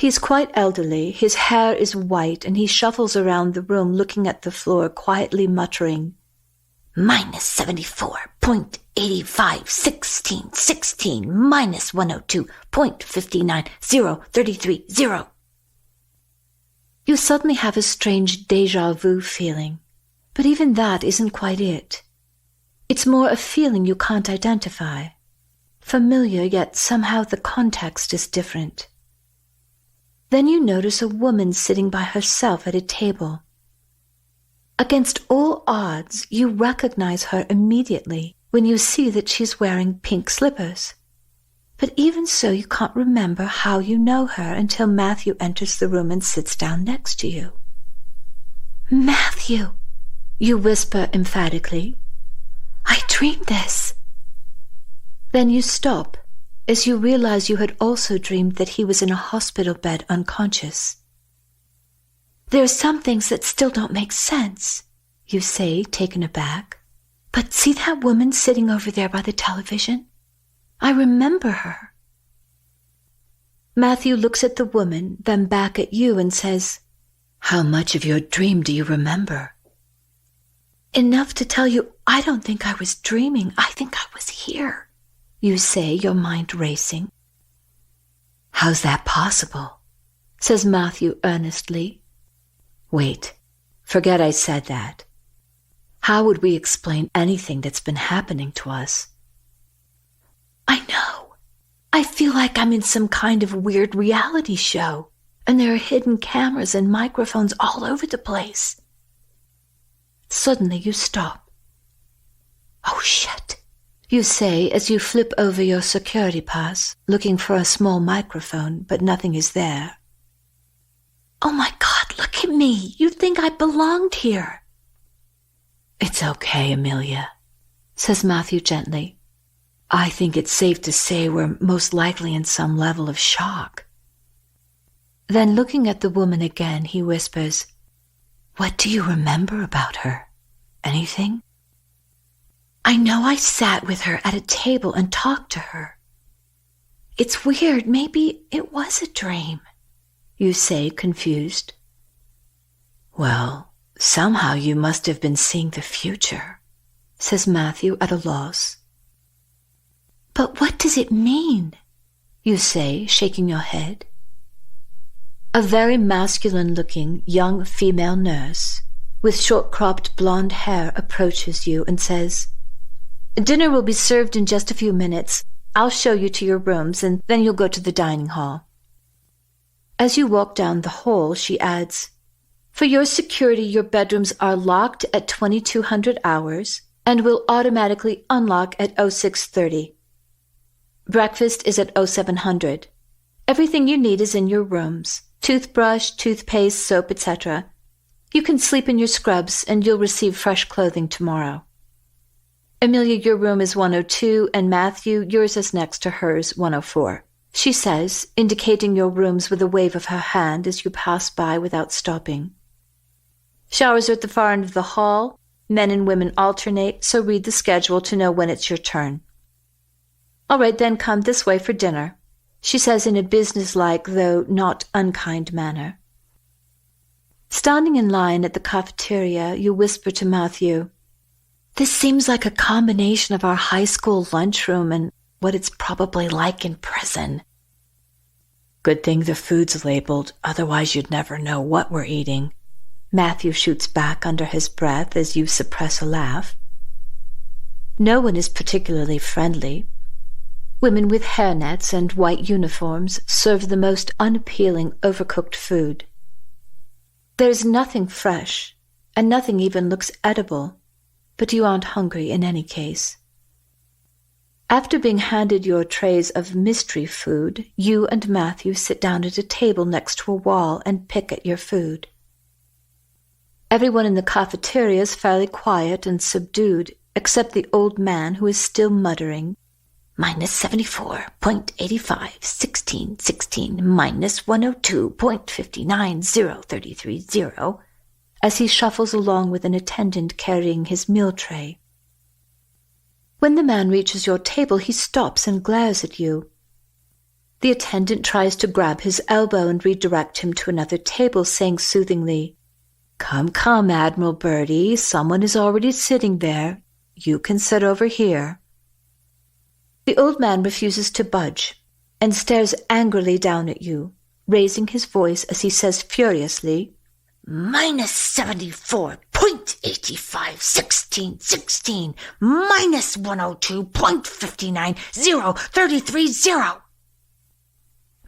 He's quite elderly, his hair is white, and he shuffles around the room looking at the floor, quietly muttering, minus 74.85, 16, minus 102.59, 033, 0. You suddenly have a strange déjà vu feeling, but even that isn't quite it. It's more a feeling you can't identify. Familiar, yet somehow the context is different. Then you notice a woman sitting by herself at a table. Against all odds, you recognize her immediately when you see that she's wearing pink slippers. But even so, you can't remember how you know her until Matthew enters the room and sits down next to you. "Matthew," you whisper emphatically. "I dreamed this." Then you stop as you realize you had also dreamed that he was in a hospital bed unconscious. "There are some things that still don't make sense," you say, taken aback. "But see that woman sitting over there by the television? I remember her." Matthew looks at the woman, then back at you and says, "How much of your dream do you remember?" "Enough to tell you I don't think I was dreaming. I think I was here," you say, your mind racing. "How's that possible?" says Matthew earnestly. "Wait, forget I said that. How would we explain anything that's been happening to us?" "I know. I feel like I'm in some kind of weird reality show, and there are hidden cameras and microphones all over the place." Suddenly you stop. "Oh, shit," you say as you flip over your security pass, looking for a small microphone, but nothing is there. "Oh my God, look at me. You'd think I belonged here." "It's okay, Amelia," says Matthew gently. "I think it's safe to say we're most likely in some level of shock." Then looking at the woman again, he whispers, "What do you remember about her? Anything?" "I know I sat with her at a table and talked to her. It's weird, maybe it was a dream," you say, confused. "Well, somehow you must have been seeing the future," says Matthew at a loss. "But what does it mean?" you say, shaking your head. A very masculine-looking young female nurse with short-cropped blonde hair approaches you and says, "Dinner will be served in just a few minutes. I'll show you to your rooms, and then you'll go to the dining hall." As you walk down the hall, she adds, "For your security, your bedrooms are locked at 2200 hours and will automatically unlock at 0630. Breakfast is at 0700. Everything you need is in your rooms. Toothbrush, toothpaste, soap, etc. You can sleep in your scrubs and you'll receive fresh clothing tomorrow. Amelia, your room is 102, and Matthew, yours is next to hers, 104. She says, indicating your rooms with a wave of her hand as you pass by without stopping. Showers are at the far end of the hall. Men and women alternate, so read the schedule to know when it's your turn. All right, then come this way for dinner, she says in a businesslike, though not unkind manner. Standing in line at the cafeteria, you whisper to Matthew, "This seems like a combination of our high school lunchroom and what it's probably like in prison." "Good thing the food's labeled, otherwise you'd never know what we're eating," Matthew shoots back under his breath as you suppress a laugh. No one is particularly friendly. Women with hairnets and white uniforms serve the most unappealing overcooked food. There's nothing fresh, and nothing even looks edible, but you aren't hungry in any case. After being handed your trays of mystery food, you and Matthew sit down at a table next to a wall and pick at your food. Everyone in the cafeteria is fairly quiet and subdued, except the old man who is still muttering, minus 74.85, 16, minus 102.59, 033, 0, as he shuffles along with an attendant carrying his meal tray. When the man reaches your table, he stops and glares at you. The attendant tries to grab his elbow and redirect him to another table, saying soothingly, "Come, come, Admiral Birdie, someone is already sitting there. You can sit over here." The old man refuses to budge and stares angrily down at you, raising his voice as he says furiously, "Minus 74.851616, minus 102.59033.0.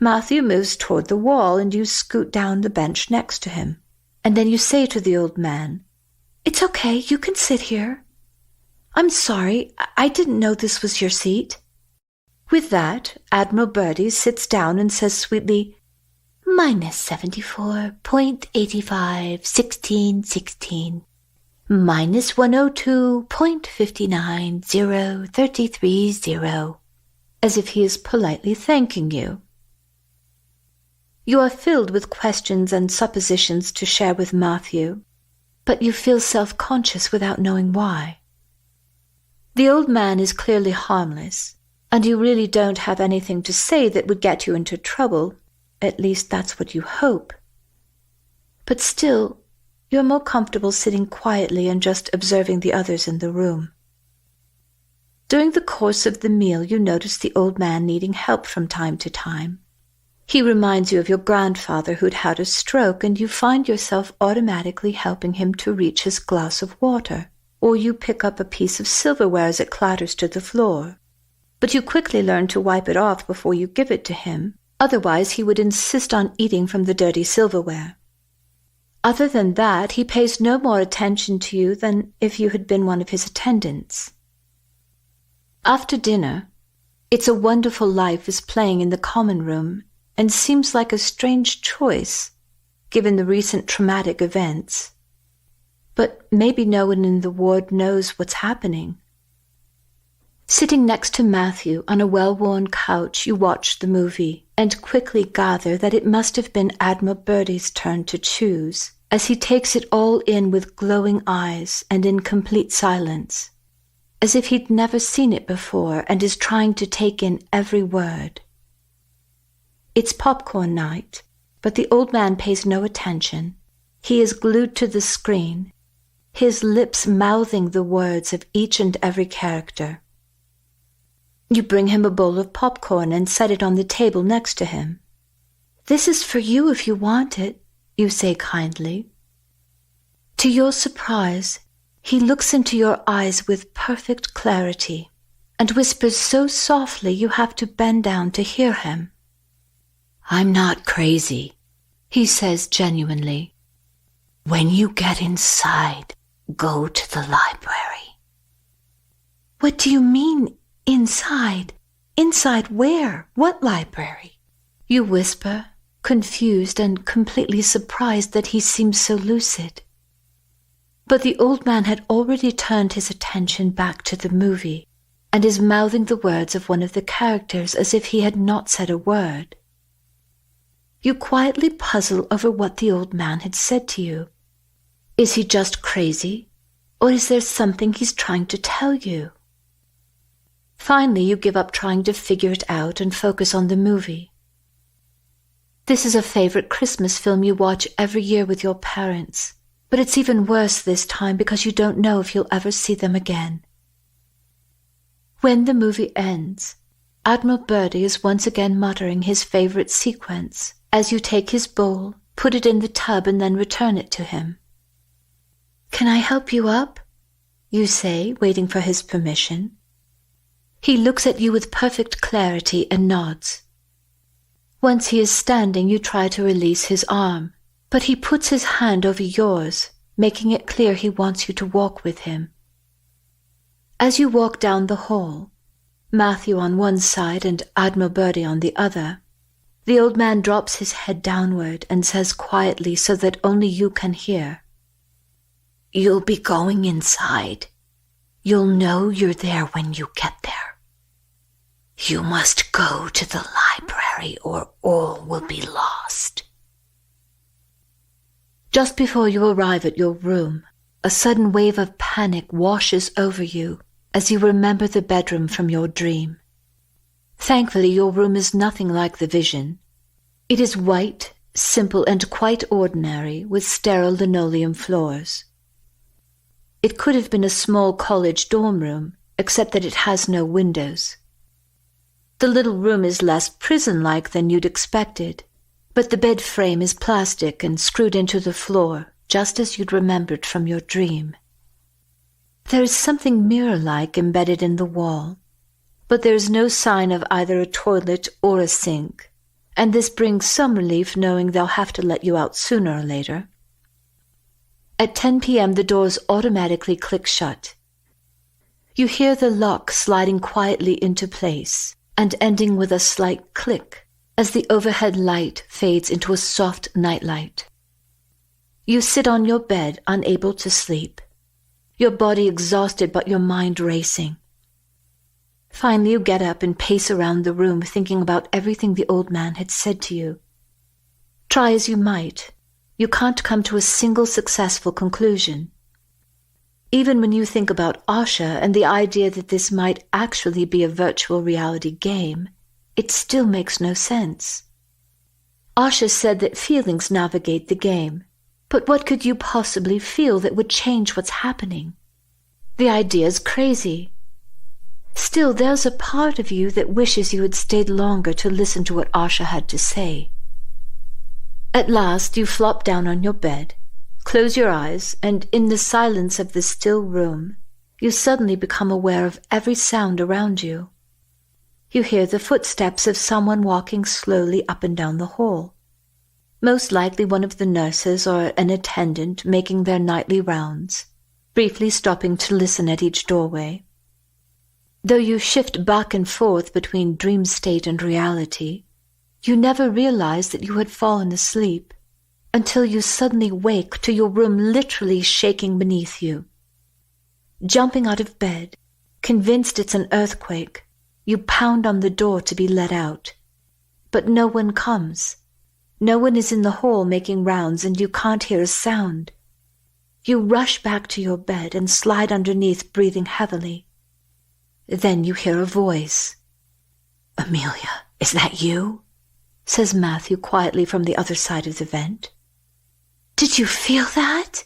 Matthew moves toward the wall and you scoot down the bench next to him. And then you say to the old man, "It's okay, you can sit here. I'm sorry, I didn't know this was your seat." With that, Admiral Birdie sits down and says sweetly, "Minus 74.851616, minus 102.59033.0, as if he is politely thanking you. You are filled with questions and suppositions to share with Matthew, but you feel self-conscious without knowing why. The old man is clearly harmless, and you really don't have anything to say that would get you into trouble. At least that's what you hope. But still, you're more comfortable sitting quietly and just observing the others in the room. During the course of the meal, you notice the old man needing help from time to time. He reminds you of your grandfather who'd had a stroke, and you find yourself automatically helping him to reach his glass of water, or you pick up a piece of silverware as it clatters to the floor. But you quickly learn to wipe it off before you give it to him, otherwise he would insist on eating from the dirty silverware. Other than that, he pays no more attention to you than if you had been one of his attendants. After dinner, It's a Wonderful Life is playing in the common room, and seems like a strange choice, given the recent traumatic events. But maybe no one in the ward knows what's happening. Sitting next to Matthew on a well-worn couch, you watch the movie, and quickly gather that it must have been Admiral Birdie's turn to choose, as he takes it all in with glowing eyes and in complete silence, as if he'd never seen it before and is trying to take in every word. It's popcorn night, but the old man pays no attention. He is glued to the screen, his lips mouthing the words of each and every character. You bring him a bowl of popcorn and set it on the table next to him. "This is for you if you want it," you say kindly. To your surprise, he looks into your eyes with perfect clarity and whispers so softly you have to bend down to hear him. "I'm not crazy," he says genuinely. "When you get inside, go to the library." "What do you mean, inside? Inside where? What library?" You whisper, confused and completely surprised that he seems so lucid. But the old man had already turned his attention back to the movie and is mouthing the words of one of the characters as if he had not said a word. You quietly puzzle over what the old man had said to you. Is he just crazy, or is there something he's trying to tell you? Finally, you give up trying to figure it out and focus on the movie. This is a favorite Christmas film you watch every year with your parents, but it's even worse this time because you don't know if you'll ever see them again. When the movie ends, Admiral Birdie is once again muttering his favorite sequence as you take his bowl, put it in the tub, and then return it to him. "Can I help you up?" you say, waiting for his permission. He looks at you with perfect clarity and nods. Once he is standing, you try to release his arm, but he puts his hand over yours, making it clear he wants you to walk with him. As you walk down the hall, Matthew on one side and Admiral Birdie on the other, the old man drops his head downward and says quietly so that only you can hear, "You'll be going inside. You'll know you're there when you get there. You must go to the library or all will be lost." Just before you arrive at your room, a sudden wave of panic washes over you as you remember the bedroom from your dream. Thankfully, your room is nothing like the vision. It is white, simple, and quite ordinary, with sterile linoleum floors. It could have been a small college dorm room, except that it has no windows. The little room is less prison-like than you'd expected, but the bed frame is plastic and screwed into the floor, just as you'd remembered from your dream. There is something mirror-like embedded in the wall, but there is no sign of either a toilet or a sink, and this brings some relief knowing they'll have to let you out sooner or later. At 10 p.m. the doors automatically click shut. You hear the lock sliding quietly into place and ending with a slight click as the overhead light fades into a soft nightlight. You sit on your bed, unable to sleep, your body exhausted but your mind racing. Finally, you get up and pace around the room thinking about everything the old man had said to you. Try as you might, you can't come to a single successful conclusion. Even when you think about Asha and the idea that this might actually be a virtual reality game, it still makes no sense. Asha said that feelings navigate the game, but what could you possibly feel that would change what's happening? The idea's crazy. Still, there's a part of you that wishes you had stayed longer to listen to what Asha had to say. At last, you flop down on your bed, close your eyes, and in the silence of the still room, you suddenly become aware of every sound around you. You hear the footsteps of someone walking slowly up and down the hall, most likely one of the nurses or an attendant making their nightly rounds, briefly stopping to listen at each doorway. Though you shift back and forth between dream state and reality, you never realize that you had fallen asleep until you suddenly wake to your room literally shaking beneath you. Jumping out of bed, convinced it's an earthquake, you pound on the door to be let out. But no one comes. No one is in the hall making rounds, and you can't hear a sound. You rush back to your bed and slide underneath, breathing heavily. Then you hear a voice. "Amelia, is that you?" says Matthew quietly from the other side of the vent. "Did you feel that?"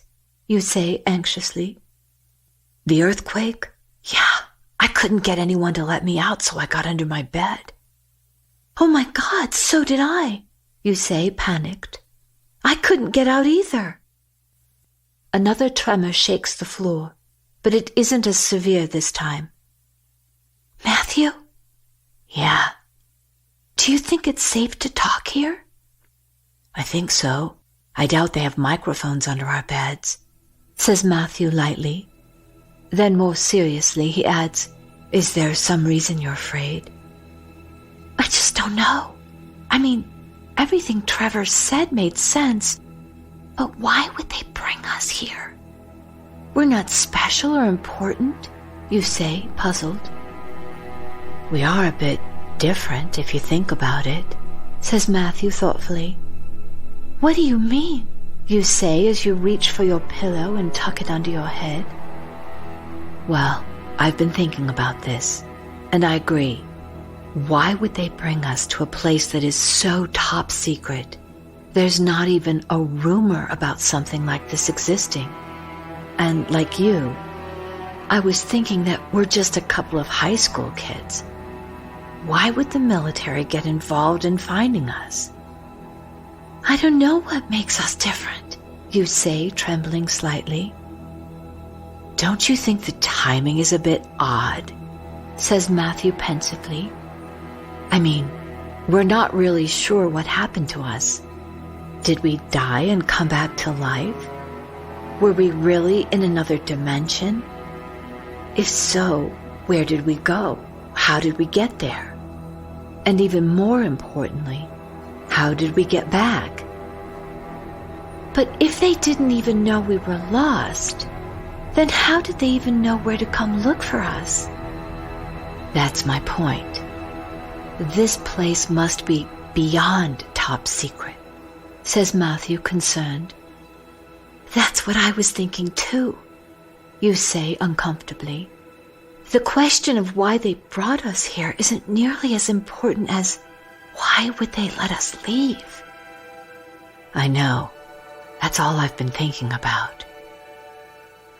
you say anxiously. "The earthquake? Yeah, I couldn't get anyone to let me out, so I got under my bed." "Oh my God, so did I," you say, panicked. "I couldn't get out either." Another tremor shakes the floor, but it isn't as severe this time. "Matthew?" "Yeah." "Do you think it's safe to talk here?" "I think so. I doubt they have microphones under our beds," says Matthew lightly. Then more seriously he adds, "Is there some reason you're afraid?" "I just don't know. I mean, everything Trevor said made sense, but why would they bring us here?" "We're not special or important," you say, puzzled. "We are a bit different if you think about it," says Matthew thoughtfully. "What do you mean?" you say as you reach for your pillow and tuck it under your head. "Well, I've been thinking about this, and I agree. Why would they bring us to a place that is so top secret? There's not even a rumor about something like this existing. And like you, I was thinking that we're just a couple of high school kids. Why would the military get involved in finding us?" "I don't know what makes us different," you say, trembling slightly. "Don't you think the timing is a bit odd?" says Matthew pensively. "I mean, we're not really sure what happened to us. Did we die and come back to life? Were we really in another dimension? If so, where did we go? How did we get there? And even more importantly, how did we get back? But if they didn't even know we were lost, then how did they even know where to come look for us?" "That's my point. This place must be beyond top secret," says Matthew, concerned. "That's what I was thinking too," you say uncomfortably. The question of why they brought us here isn't nearly as important as why would they let us leave? I know. That's all I've been thinking about.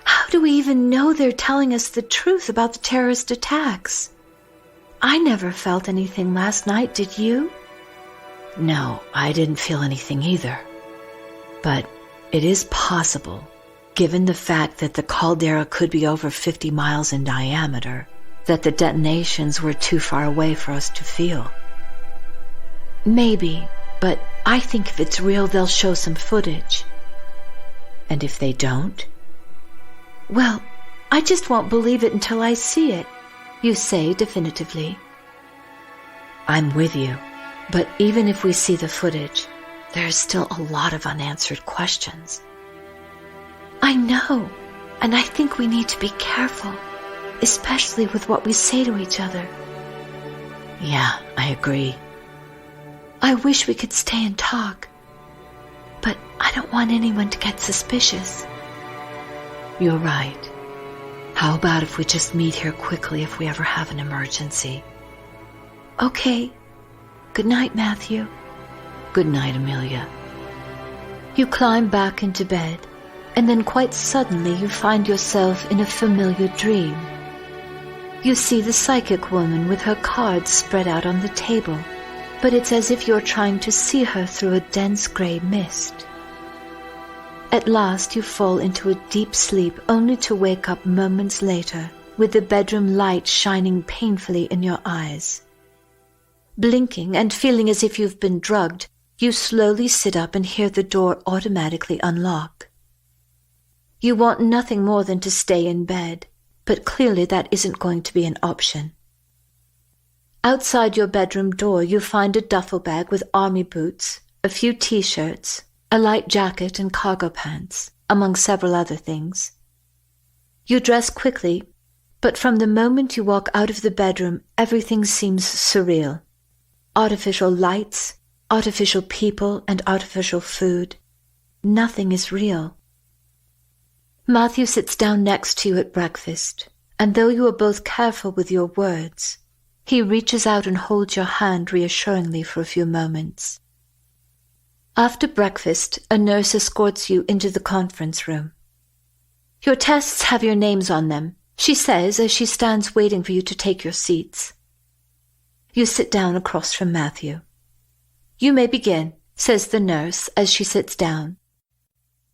How do we even know they're telling us the truth about the terrorist attacks? I never felt anything last night, did you? No, I didn't feel anything either. But it is possible, given the fact that the caldera could be over 50 miles in diameter, that the detonations were too far away for us to feel. Maybe, but I think if it's real, they'll show some footage. And if they don't? Well, I just won't believe it until I see it, you say definitively. I'm with you, but even if we see the footage, there's still a lot of unanswered questions. I know, and I think we need to be careful, especially with what we say to each other. Yeah, I agree. I wish we could stay and talk, but I don't want anyone to get suspicious. You're right. How about if we just meet here quickly if we ever have an emergency? Okay. Good night, Matthew. Good night, Amelia. You climb back into bed, and then quite suddenly you find yourself in a familiar dream. You see the psychic woman with her cards spread out on the table, but it's as if you're trying to see her through a dense gray mist. At last you fall into a deep sleep, only to wake up moments later with the bedroom light shining painfully in your eyes. Blinking and feeling as if you've been drugged, you slowly sit up and hear the door automatically unlock. You want nothing more than to stay in bed, but clearly that isn't going to be an option. Outside your bedroom door you find a duffel bag with army boots, a few t-shirts, a light jacket and cargo pants, among several other things. You dress quickly, but from the moment you walk out of the bedroom, everything seems surreal. Artificial lights, artificial people, and artificial food. Nothing is real. Matthew sits down next to you at breakfast, and though you are both careful with your words, he reaches out and holds your hand reassuringly for a few moments. After breakfast, a nurse escorts you into the conference room. Your tests have your names on them, she says as she stands waiting for you to take your seats. You sit down across from Matthew. You may begin, says the nurse as she sits down.